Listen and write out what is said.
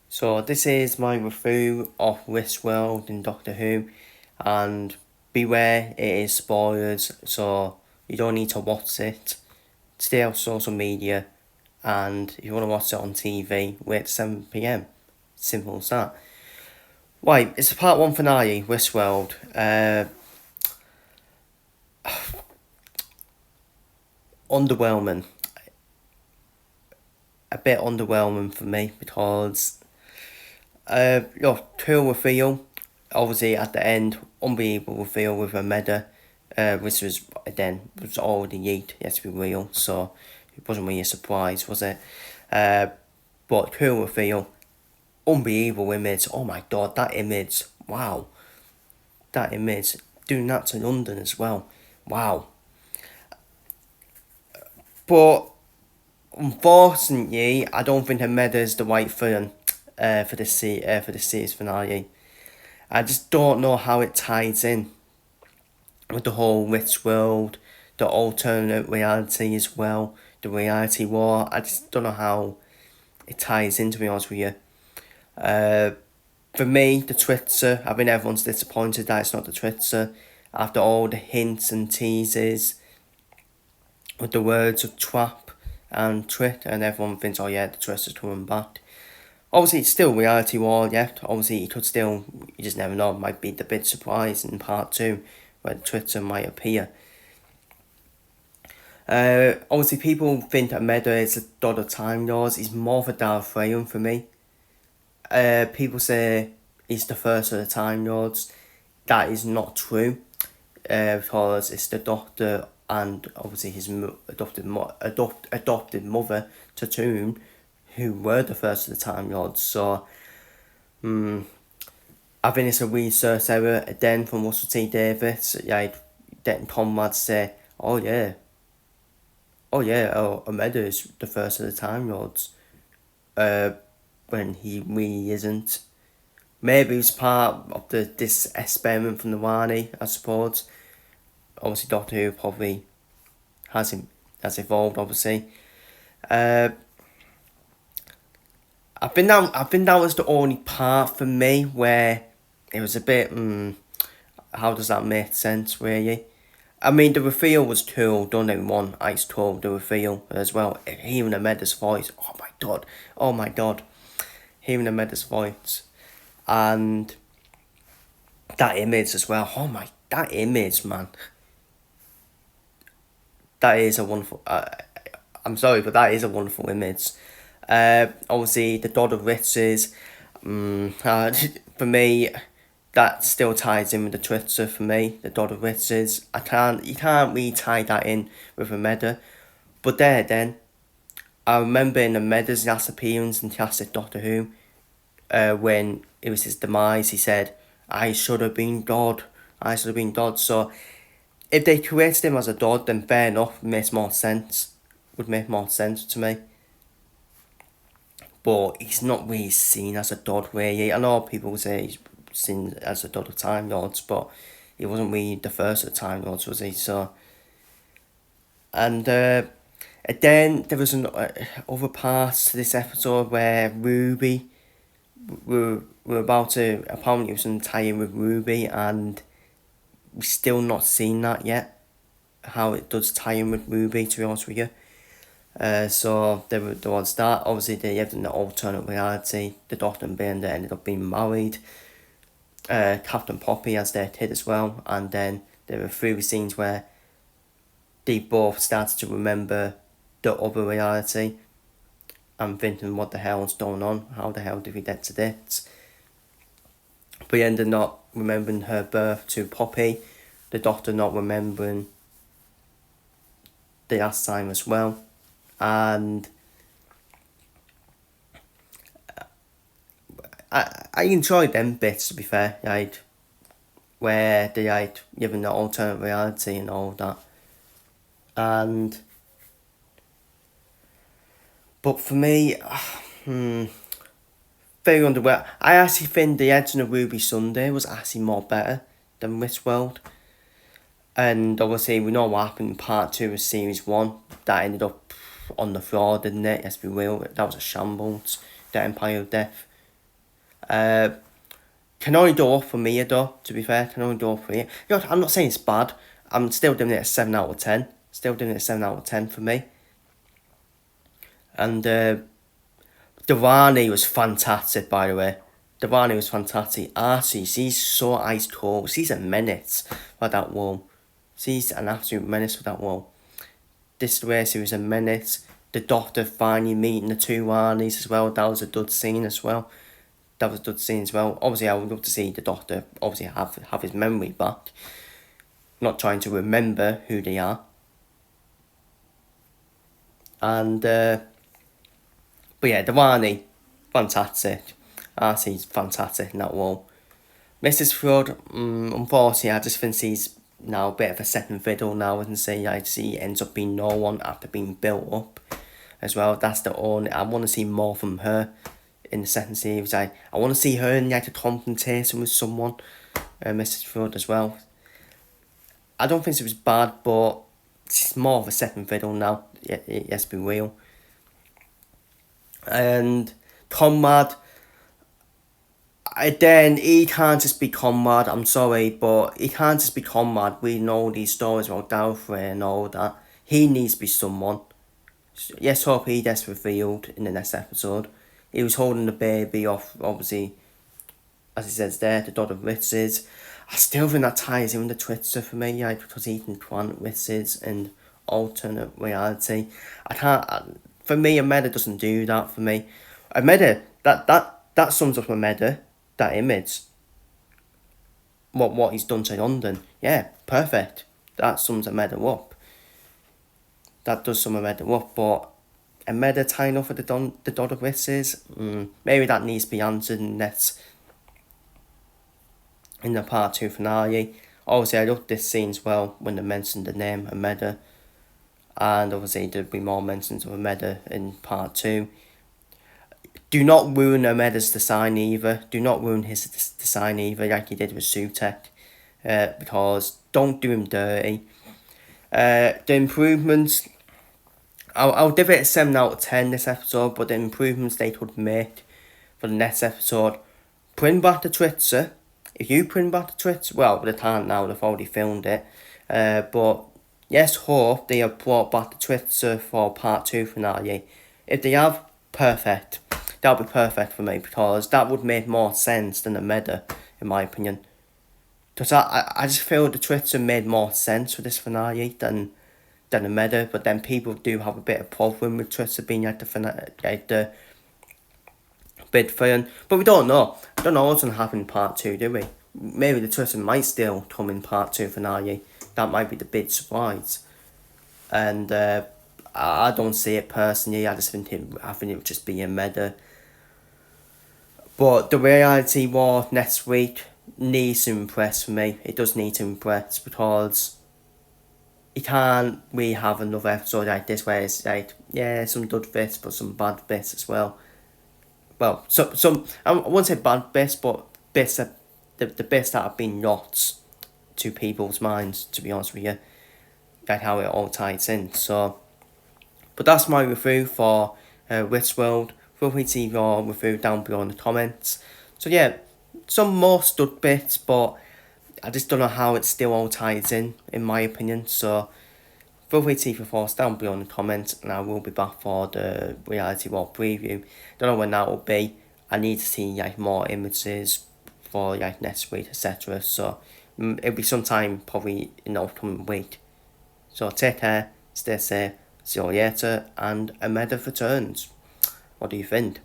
So this is my review of Westworld in Doctor Who, and beware, it is spoilers, so you don't need to watch it. Stay off social media, and if you want to watch it on TV, wait 7 p.m. Simple as that. Right, it's a part one finale, Westworld. Underwhelming. A bit underwhelming for me because cool reveal. Obviously, at the end, unbelievable reveal with a meta, which was already yeet. Let's be real. So it wasn't really a surprise, was it? Uh, but cool reveal, unbelievable image. Oh my god, that image! Wow, that image. Doing that to London as well. Wow. But unfortunately, I don't think the meta is the right film for the series finale. I just don't know how it ties in with the whole rich world, the alternate reality as well, the reality war. I just don't know how it ties in, to be honest with you. Uh, for me, the Twitter, I think everyone's disappointed that it's not the Twitter. After all the hints and teases with the words of trap and trick, and everyone thinks, oh yeah, the Twitter's coming back. Obviously, it's still reality war yet. Obviously, it could still, you just never know, it might be the big surprise in part two where Twitter might appear. Obviously, people think that Meadow is a dot of Time Lords. He's more of a Darth Vader for me. People say he's the first of the Time Lords. That is not true, because it's the Doctor and obviously his adopted mother, Tatum, who were the first of the Time Lords. So, I think it's a research error again from Russell T Davies. Like, letting comrades say, Omega is the first of the Time Lords, when he really isn't. Maybe it's part of this experiment from the Wani, I suppose. Obviously, Doctor Who probably has evolved. Obviously, uh, I think that was the only part for me where it was a bit. How does that make sense, really? I mean, the reveal was cool. Don't get me wrong, Ice told the reveal as well. Hearing Ameda's voice, oh my god, hearing Ameda's voice, and that image as well. That image, man. That is a wonderful. I'm sorry, but that is a wonderful image. Obviously, the God of Riches. For me, that still ties in with the Twitter for me. The God of Riches. You can't really tie that in with a meta. But then, I remember in the Meda's last appearance in classic Doctor Who, when it was his demise, he said, "I should have been God. I should have been God." So if they created him as a god, then fair enough, makes more sense. Would make more sense to me. But he's not really seen as a god, really. I know people say he's seen as a god of Time Lords, but he wasn't really the first of the Time Lords, was he? So, and then there was an other part to this episode where Ruby, we're about to, apparently it was an tie-in with Ruby, and we've still not seen that yet, how it does tie in with Ruby, to be honest with you. So there was that. Obviously, they lived in the alternate reality. The Doctor and Bender ended up being married. Captain Poppy has their kid as well, and then there were 3 scenes where they both started to remember the other reality. I'm thinking, what the hell's going on? How the hell did we get to this? But he ended not remembering her birth to Poppy. The Doctor not remembering the last time as well. And I enjoyed them bits, to be fair, like where they like given the alternate reality and all that. And but for me, very underwhelming. I actually think the Edge of Ruby Sunday was actually more better than Westworld. And obviously we know what happened in part 2 of series 1. That ended up on the floor, didn't it? Let's be real, that was a shambles. The Empire of Death. Can only do up for me though, to be fair, can only do up for me. You know, I'm not saying it's bad, I'm still doing it a 7 out of 10. Still doing it a 7 out of 10 for me. And Devani was fantastic, by the way. Devani was fantastic. Archie, she's so ice cold. She's a menace for that wall. She's an absolute menace for that wall. This way, she was a menace. The Doctor finally meeting the two Arnies as well. That was a good scene as well. Obviously, I would love to see the Doctor obviously have his memory back. Not trying to remember who they are. And but yeah, Devani, fantastic. Arcie's fantastic in that role. Mrs. Flood, unfortunately, I just think she's now a bit of a second fiddle now, and say she ends up being no one after being built up as well. That's the only, I want to see more from her in the second series. I want to see her in like a confrontation with someone, Mrs. Flood as well. I don't think it was bad, but she's more of a second fiddle now. Yeah, let's be real. And Conrad, then he can't just be Conrad. I'm sorry, but he can't just be Conrad. We know these stories about Dalfrey and all that. He needs to be someone. Yes, hope he gets revealed in the next episode. He was holding the baby off, obviously, as he says there, the daughter of Ritzes. I still think that ties in with the Twitzer for me, yeah, because Ethan Quant, Ritzes, and alternate reality. I can't. For me, Ameda doesn't do that for me. Ameda, that sums up Ameda, that image. What he's done to London. Yeah, perfect. That sums Ameda up. That does sum Ameda up, but Ameda tying off with the Daughter of Ritzes, maybe that needs to be answered in the part 2 finale. Obviously, I loved this scene as well when they mentioned the name Ameda. And obviously, there'll be more mentions of Ameda in part 2. Do not ruin Ameda's design either. Do not ruin his design either, like you did with Sutek. Because don't do him dirty. The improvements, I'll give it a 7 out of 10 this episode, but the improvements they could make for the next episode, bring back the Twitzer. If you bring back the Twitzer, well, they can't now, they've already filmed it. But yes, hope they have brought back the Twitzer for part 2 finale. If they have, perfect. That would be perfect for me, because that would make more sense than the Meta, in my opinion. Because I just feel the Twitzer made more sense for this finale than the Meta, but then people do have a bit of problem with Twitzer being like the bid for him. But we don't know. We don't know what's going to happen in part 2, do we? Maybe the Twitzer might still come in part 2 finale. That might be the big surprise. And I don't see it personally. I think it would just be a Meta. But the reality war next week needs to impress for me. It does need to impress, because you can't really have another episode like this where it's like, yeah, some good bits, but some bad bits as well. Well, some I won't say bad bits, but bits that the bits that have been knots to people's minds, to be honest with you, like how it all ties in. So, but that's my review for Westworld. Feel free to leave your review down below in the comments. So yeah, some more stud bits, but I just don't know how it still all ties in my opinion. So feel free to leave your thoughts down below in the comments, and I will be back for the reality war preview. Don't know when that will be. I need to see like more images for like next week, etc. So it'll be sometime probably in the upcoming week. So take care, stay safe, see you later, and Ameda returns. What do you think?